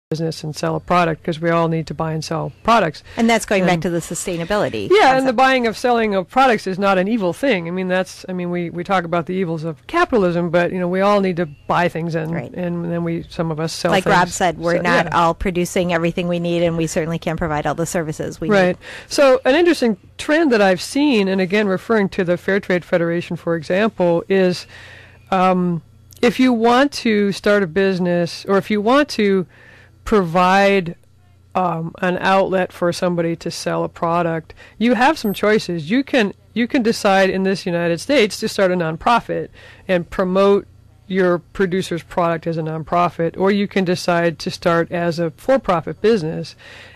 business and sell a product, because we all need to buy and sell products. And that's going back to the sustainability. Yeah, concept. and the buying of selling of products is not an evil thing. I mean, we talk about the evils of capitalism, but we all need to buy things, and Right. and then some of us sell like things. Rob said, we're not all producing everything we need, and we certainly can't provide all the services we need. Right. So an interesting trend that I've seen, and again referring to the Fair Trade Federation, for example, is if you want to start a business, or if you want to provide an outlet for somebody to sell a product, you have some choices. You can decide in this United States to start a nonprofit and promote your producer's product as a nonprofit, or you can decide to start as a for-profit business.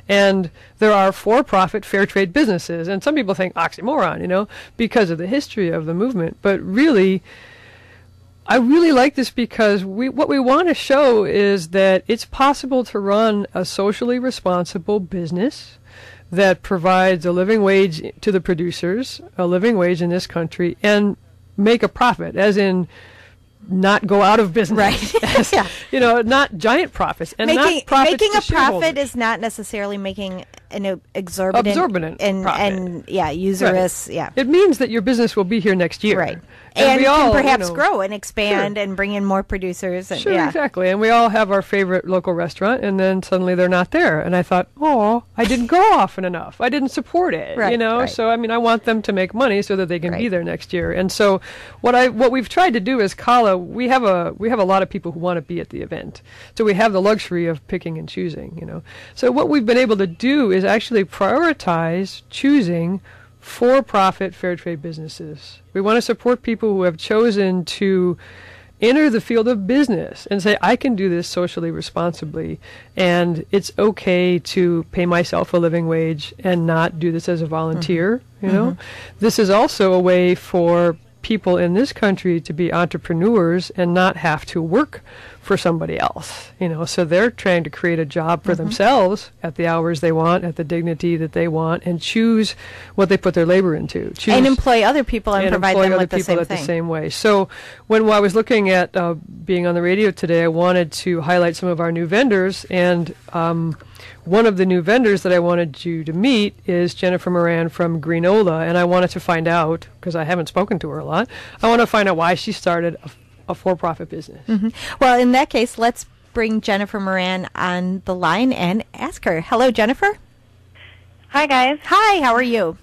And there are for-profit fair trade businesses, and some people think oxymoron, because of the history of the movement. But really, I really like this, because what we want to show is that it's possible to run a socially responsible business that provides a living wage to the producers, a living wage in this country, and make a profit, as in not go out of business. Right. Yeah. Not giant profits. And not profits making to a profit shareholders. is not necessarily making an exorbitant profit. and usurious. Right. Yeah. It means that your business will be here next year. Right. And we can all, perhaps grow and expand Sure. and bring in more producers. And, Sure, exactly. And we all have our favorite local restaurant, and then suddenly they're not there. And I thought, I didn't go often enough. I didn't support it. Right, right. So I want them to make money so that they can be there next year. And so what we've tried to do is Kala, we have a lot of people who want to be at the event. So we have the luxury of picking and choosing, So what we've been able to do is actually prioritize choosing for-profit fair trade businesses. We want to support people who have chosen to enter the field of business and say, I can do this socially responsibly, and it's okay to pay myself a living wage and not do this as a volunteer. This is also a way for people in this country to be entrepreneurs and not have to work for somebody else, so they're trying to create a job for themselves at the hours they want, at the dignity that they want, and choose what they put their labor into. And employ other people and provide them with the same way. So when I was looking at being on the radio today, I wanted to highlight some of our new vendors, and one of the new vendors that I wanted you to meet is Jennifer Moran from Greenola, and I wanted to find out, because I haven't spoken to her a lot, I want to find out why she started a for-profit business. Well, in that case, let's bring Jennifer Moran on the line and ask her. Hello, Jennifer. Hi, guys. Hi, how are you?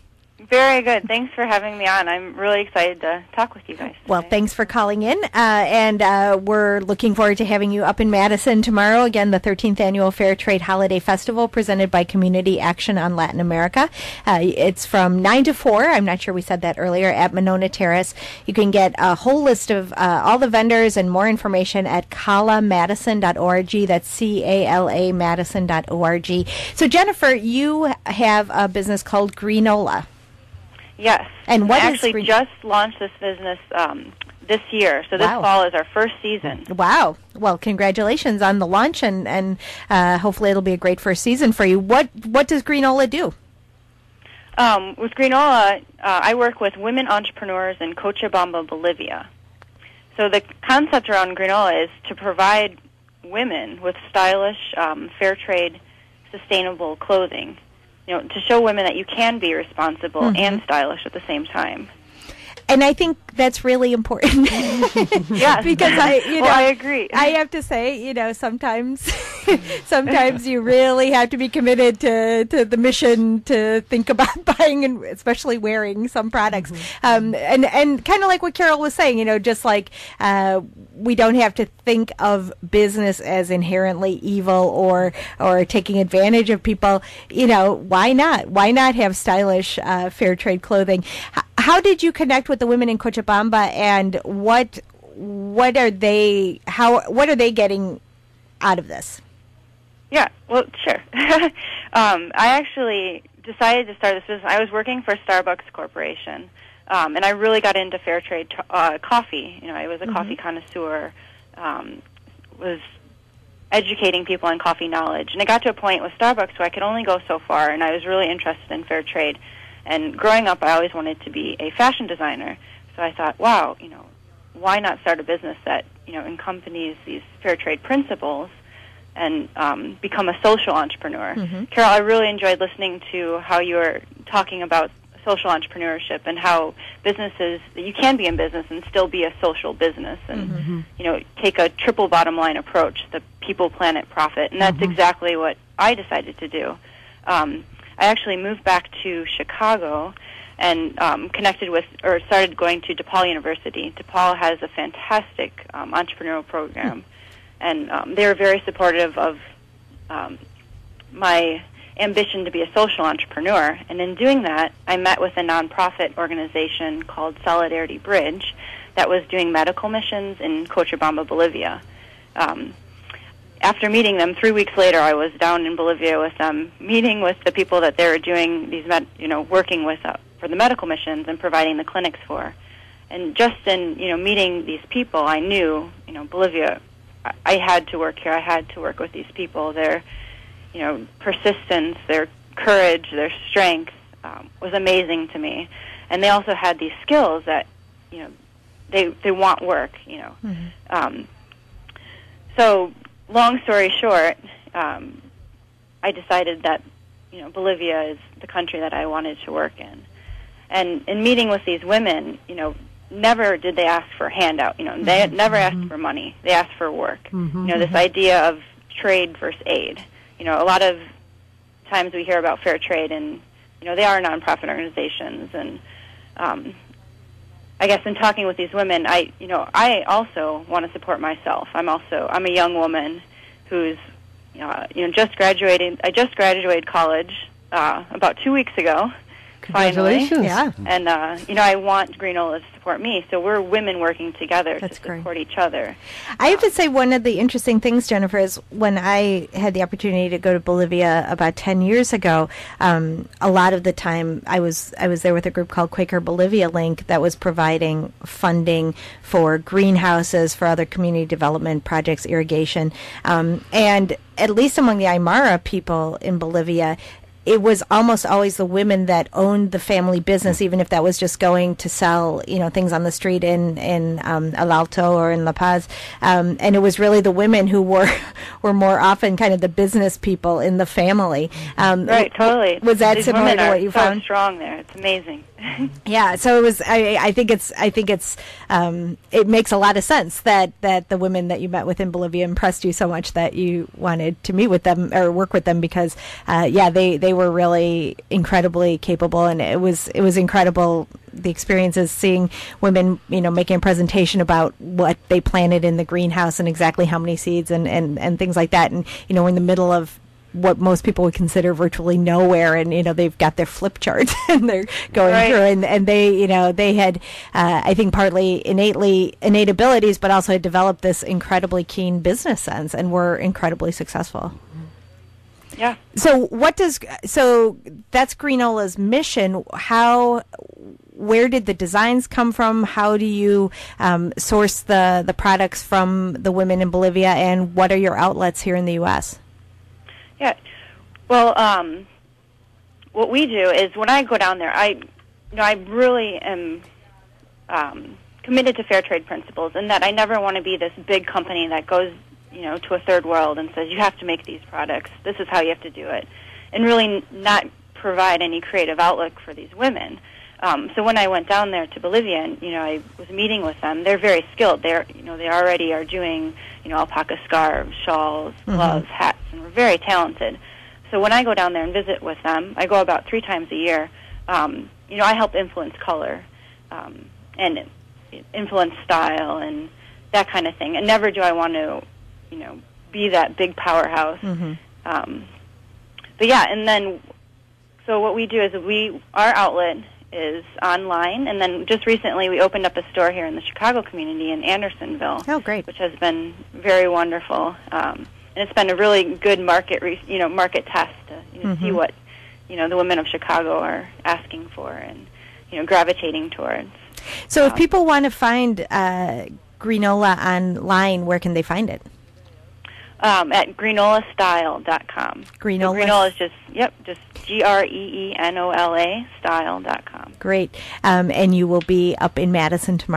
Very good. Thanks for having me on. I'm really excited to talk with you guys today. Well, thanks for calling in, and we're looking forward to having you up in Madison tomorrow. Again, the 13th Annual Fair Trade Holiday Festival presented by Community Action on Latin America. It's from 9 to 4. I'm not sure we said that earlier, at Monona Terrace. You can get a whole list of all the vendors and more information at calamadison.org. That's CALA Madison.org. So, Jennifer, you have a business called Greenola. Yes. And what I actually just launched this business this year, so this fall is our first season. Wow. Well, congratulations on the launch, and hopefully it'll be a great first season for you. What does Greenola do? With Greenola, I work with women entrepreneurs in Cochabamba, Bolivia. So the concept around Greenola is to provide women with stylish, fair trade, sustainable clothing. To show women that you can be responsible and stylish at the same time. And I think that's really important. Yes. Because I agree. I have to say, sometimes you really have to be committed to the mission to think about buying and especially wearing some products. And kind of like what Carol was saying, just like we don't have to think of business as inherently evil or taking advantage of people. Why not? Why not have stylish fair trade clothing? How did you connect with the women in Cochabamba, and what are they getting out of this? Yeah, well, sure. I actually decided to start this business. I was working for Starbucks Corporation, and I really got into fair trade coffee. I was a coffee connoisseur, was educating people on coffee knowledge, and it got to a point with Starbucks where I could only go so far, and I was really interested in fair trade. And growing up, I always wanted to be a fashion designer. So I thought, wow, why not start a business that, accompanies these fair trade principles and become a social entrepreneur. Carol, I really enjoyed listening to how you were talking about social entrepreneurship and how businesses, you can be in business and still be a social business and, take a triple bottom line approach, the people, planet, profit. And that's exactly what I decided to do. I actually moved back to Chicago and started going to DePaul University. DePaul has a fantastic entrepreneurial program, and they're very supportive of my ambition to be a social entrepreneur. And in doing that, I met with a nonprofit organization called Solidarity Bridge that was doing medical missions in Cochabamba, Bolivia. After meeting them, 3 weeks later, I was down in Bolivia with them, meeting with the people that they were doing these, working with for the medical missions and providing the clinics for. And just in, meeting these people, I knew, Bolivia, I had to work here. I had to work with these people. Their, persistence, their courage, their strength was amazing to me. And they also had these skills that, they want work, So, long story short, I decided that, Bolivia is the country that I wanted to work in. And in meeting with these women, never did they ask for a handout. They never asked for money. They asked for work. This idea of trade versus aid. A lot of times we hear about fair trade, and they are nonprofit organizations. And I guess in talking with these women, I also want to support myself. I'm a young woman who's just graduated. I just graduated college about 2 weeks ago. Congratulations. Finally. Yeah. And, I want Greenola to support me. So we're women working together That's to great. support each other. I have to say one of the interesting things, Jennifer, is when I had the opportunity to go to Bolivia about 10 years ago, a lot of the time I was there with a group called Quaker Bolivia Link that was providing funding for greenhouses, for other community development projects, irrigation. And at least among the Aymara people in Bolivia, it was almost always the women that owned the family business, even if that was just going to sell, things on the street in El Alto or in La Paz. And it was really the women who were more often kind of the business people in the family. Right, totally. Was that These similar women to what you are so found? strong there. It's amazing. Yeah, so it was. I think it's. It makes a lot of sense that the women that you met with in Bolivia impressed you so much that you wanted to meet with them or work with them because, they were really incredibly capable, and it was incredible. The experiences seeing women, making a presentation about what they planted in the greenhouse and exactly how many seeds and things like that, and we're in the middle of what most people would consider virtually nowhere, and they've got their flip charts and they're going Right. through, and they had I think partly innate abilities, but also had developed this incredibly keen business sense and were incredibly successful. Yeah. So that's Greenola's mission. Where did the designs come from? How do you source the products from the women in Bolivia, and what are your outlets here in the U.S.? Yeah. Well, what we do is when I go down there, I really am committed to fair trade principles, and that I never want to be this big company that goes, to a third world and says you have to make these products. This is how you have to do it, and really not provide any creative outlook for these women. So when I went down there to Bolivia, and I was meeting with them, they're very skilled. They already are doing alpaca scarves, shawls, gloves, hats, and we're very talented. So when I go down there and visit with them, I go about 3 times a year. I help influence color and influence style and that kind of thing. And never do I want to, be that big powerhouse. But yeah, and then so what we do is our outlet is online, and then just recently we opened up a store here in the Chicago community in Andersonville. Oh, great! Which has been very wonderful, and it's been a really good market test to see what the women of Chicago are asking for and gravitating towards. So, if people want to find Greenola online, where can they find it? At greenolastyle.com. Greenola is just GREENOLA style.com. Great. And you will be up in Madison tomorrow.